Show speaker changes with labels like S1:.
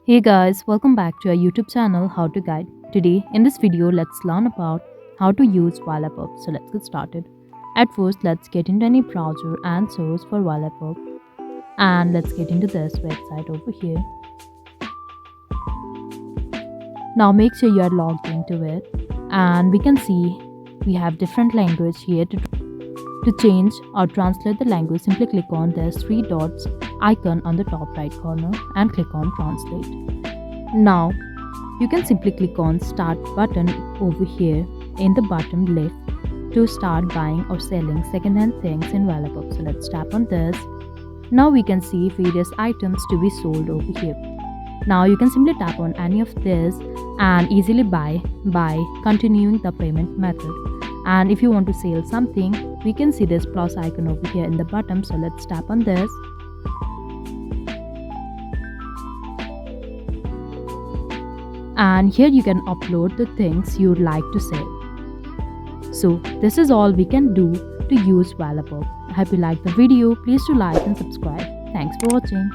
S1: Hey guys, welcome back to our YouTube channel How to Guide. Today in this video let's learn about how to use Wallapop. So let's get started. At first let's get into any browser and search for Wallapop, and let's get into this website over here. Now make sure you are logged into it, and we can see we have different language here. To change or translate the language, simply click on this three dots icon on the top right corner and click on translate. Now you can simply click on start button over here in the bottom left to start buying or selling second-hand things in Wallapop. So let's tap on this. Now we can see various items to be sold over here. Now you can simply tap on any of this and easily buy by continuing the payment method. And if you want to sell something, we can see this plus icon over here in the bottom. So let's tap on this. And here you can upload the things you would like to sell. So this is all we can do to use Wallapop. I hope you liked the video. Please do like and subscribe. Thanks for watching.